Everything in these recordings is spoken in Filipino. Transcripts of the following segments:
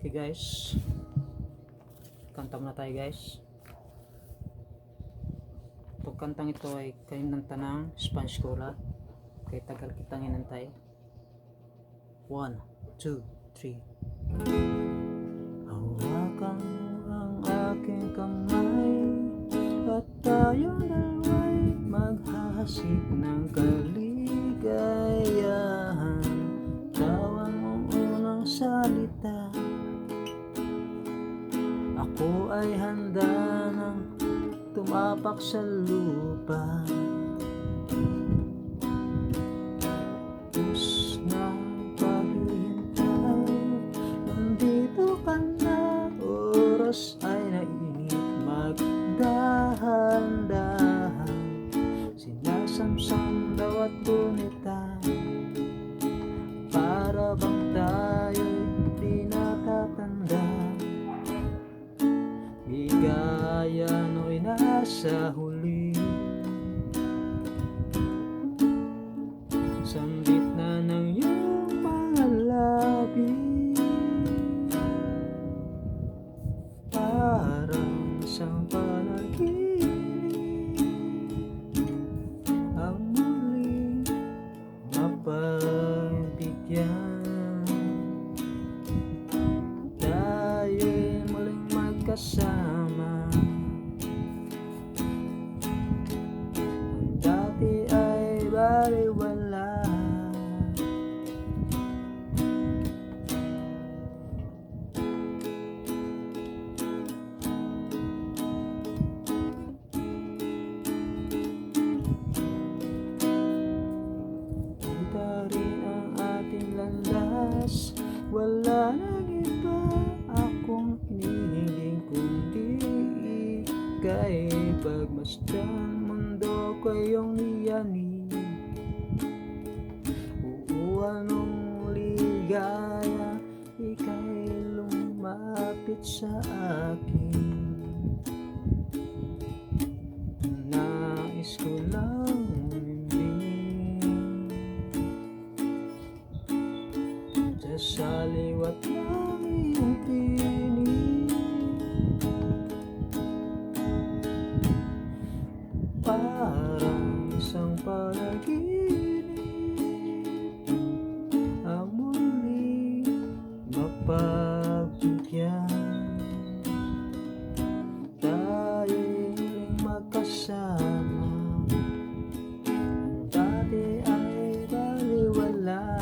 Okay guys, kanta muna tayo guys. Itong kantang ito ay kahinanta ng Spanish Cola. Kaya tagal kitang hinantay. 1, 2, 3. Hawakan mo ang aking kamay at tayo dalawa'y maghahasik ng kaligayahan. Tawan mong unang salita, ako ay handa nang tumapak sa lupa. Tapos na paghihintay, nandito ka na. Oras ay nainit, magdahan-dahan. Sinasamsam bawat gunita, para bang tayo'y di natatanda. Bigaya no'y nasa huli, sambit na ng iyong mga labi. Parang isang panaginip, ang muling mapagbigyan. Tayo'y muling magkasama. Ang dati ay baliwala. Kita rin ang ating landas, wala nang iba akong hinihiling kundi ika'y pagmasdan. Mundo ko iyong liyanin, anong ligaya, ika'y lumapit sa akin. Nais ko lang sa liwat ng iyong tinig, parang isang panaginip, ang muli mapagbigyan. Tayo'y muling magkasama, ang dati ay baliwala.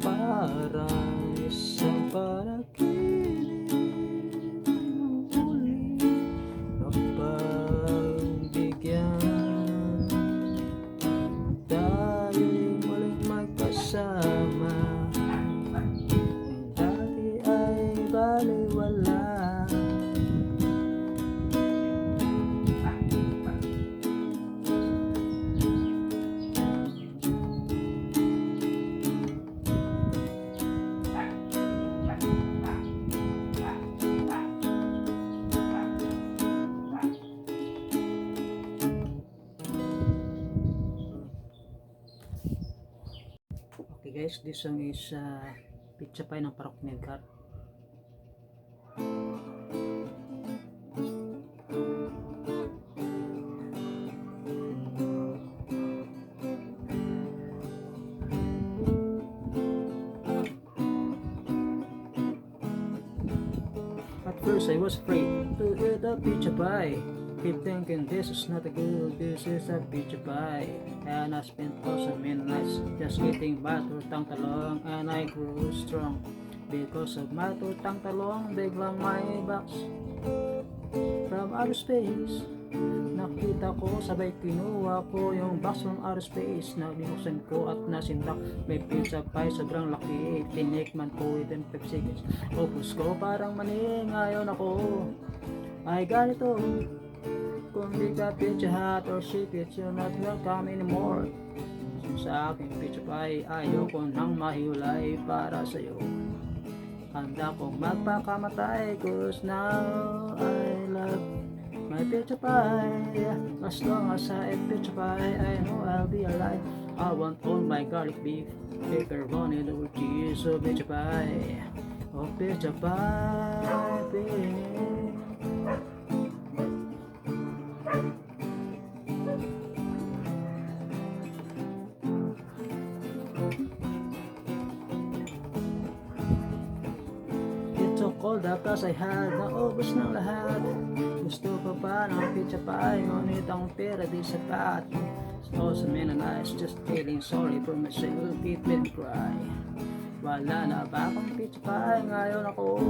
Parang isang panaginip, ang muli mapagbigyan. Tayo'y muling magkasama, ang dati ay baliwala. Okay guys, this song is Pizza Pie ng Parok Milcar. At first I was afraid to eat a pizza pie, keep thinking this is not a good, this is a pizza pie. And I spent some midnights just eating my tortang talong, and I grew strong because of my tortang talong. Biglang may box from outer space, nakita ko, sabay kinuha ko yung box from outer space. Na binuksan ko at nasindak, may pizza pie sobrang laki. Tinikman ko within 5 seconds, ubos ko parang maning. Ngayon ako ay ganito, kung di ka Pizza Hut or Shake-It, you're not welcome anymore. Sa aking pizza pie, ayoko nang mahiwalay. Para sa'yo handa kong magpakamatay, cause now I love my pizza pie. As long as I eat pizza pie, I know I'll be alive. I want all my garlic beef, pepperoni, with cheese, so pizza pie. Oh, pizza pie, babe. It took all the cash I had, naubos ng lahat. Gusto ko pa ng pizza pie, ngunit ang pera di sapat. So many nights just feeling sorry for myself, it made me cry. Wala na ba akong pizza pie, ngayon ako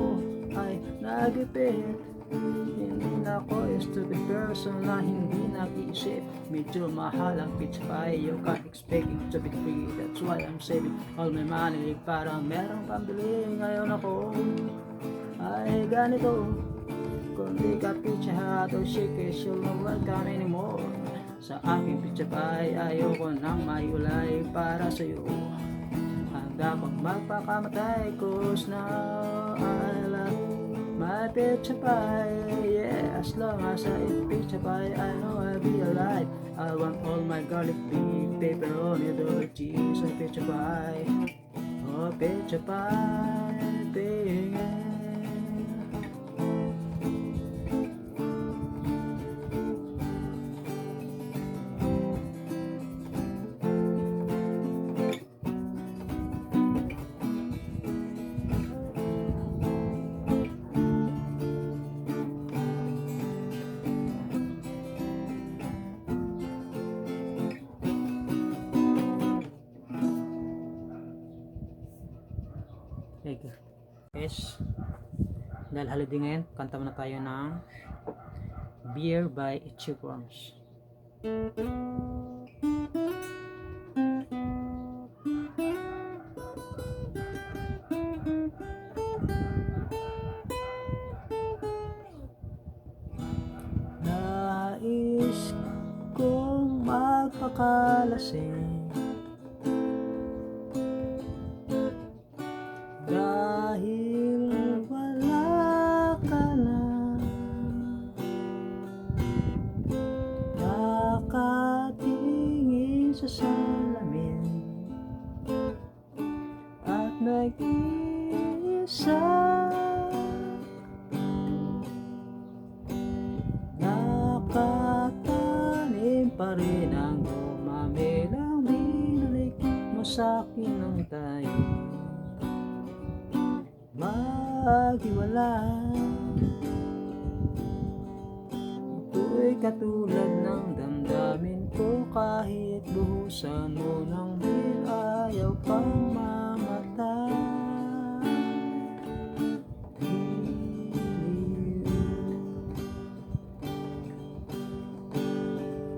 ay nagipit. Hindi na ako a stupid person na hindi nag-iisip. Medyo mahal ang pizza pie, you can't expect it to be free. That's why I'm saving all my money para merong pambili. Ngayon ako ay ganito. Kung di ka pizza hut o Shakey's, you'll not welcome anymore. Sa aking pizza pie, ayoko nang mayulay para sa'yo. Handa pang magpakamatay, cause now I love my pizza pie. Yeah, as long as I eat pizza pie, I know I'll be alive. I want all my garlic beef, pepperoni, double cheese, and pizza pie. Oh, pizza pie, baby. Okay. Yes. Dahil holiday ngayon, kanta muna tayo ng Beer by Itchy Worms. Nais kong magpakalasing dahil wala ka na. Nakatingin sa salamin at nag-iisa. Nakatanim pa rin ang umamelang binalik mo sa'kin ng tayo maghiwalay. Ito'y katulad ng damdamin ko, kahit buhusan mo ng beer, ayaw pang mamatay.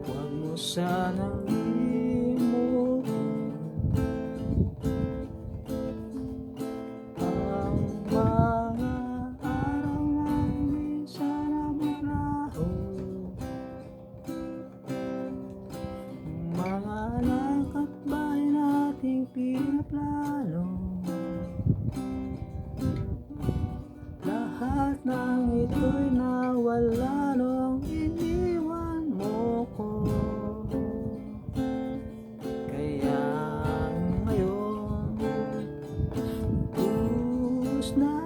Huwag mo sanang limutin ang mga araw na minsan na maglaho, mga anak at bahay nating pinaplano. Lahat ng ito'y nawala nung iniwan mo ko. Kaya ngayon, ubus na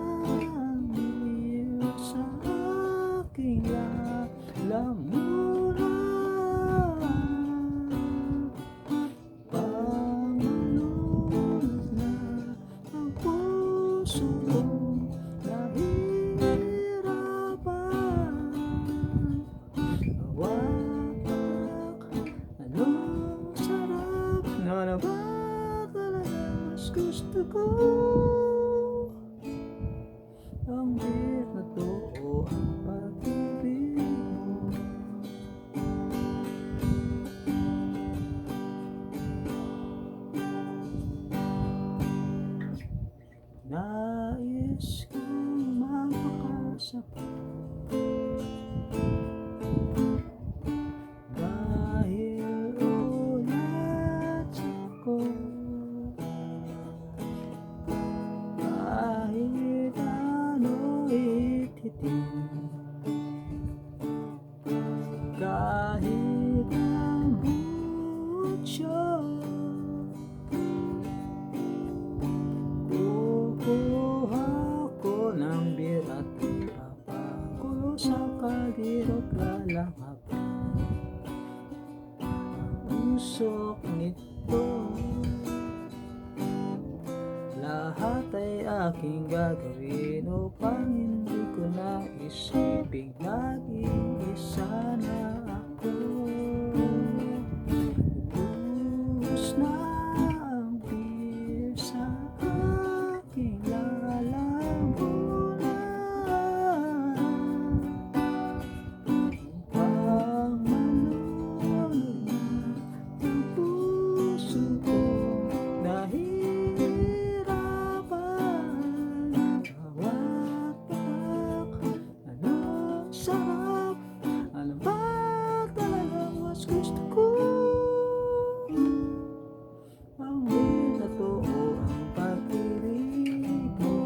ang iyo sa aking lamunan. Pangalulot na ang puso ko, nahihirapan. Watak, anong sarap na naman talaga. Mas gusto ko ang beer na to o ang pag-ibig mo. Nais kong mapakasapat dahil ulat ako, kahit ano ititim, kahit ang mucho nakakahirap lalakapin ang usok nito. Lahat ay aking gagawin upang hindi ko na isipin laging isa na ako. Ubus na ang beer sa aking lalamunan upang malunod na ang puso ko nahihirapan. Bawat patak, anong sarap, ano ba talagang mas gusto ko? Ang di totoo ang pag-ibig mo.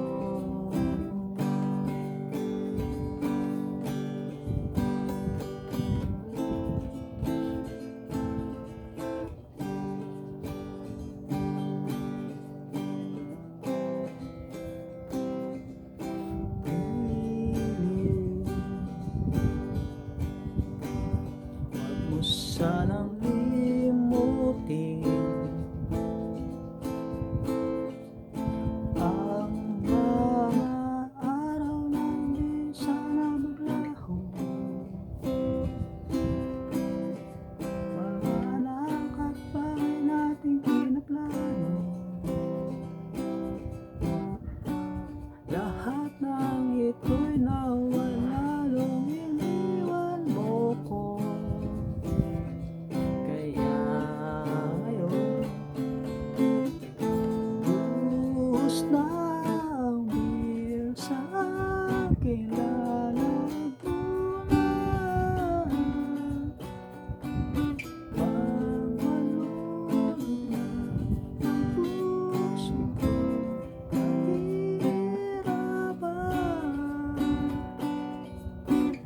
Huwag mo sanang limutin ang mga araw na hindi sana maglaho. Mga anak at bahay nating pinaplano, lahat ng ito'y nawala nung iniwan mo ko. Kaya ngayon, buhos na ang beer sa aking lalamunan. Pagmalunod na ang puso ko nahihirapan.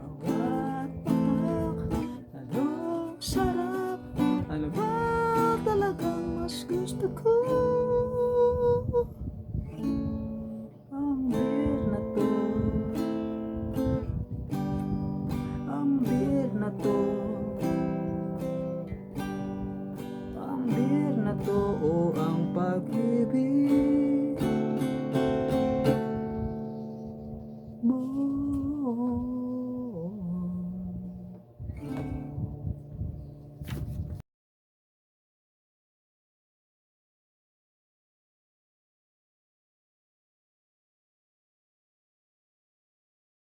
Bawat patak, anong sarap, ano ba talagang mas gusto ko? Ang beer na to, ang beer na to, ang beer na to, o ang pag-ibig mo.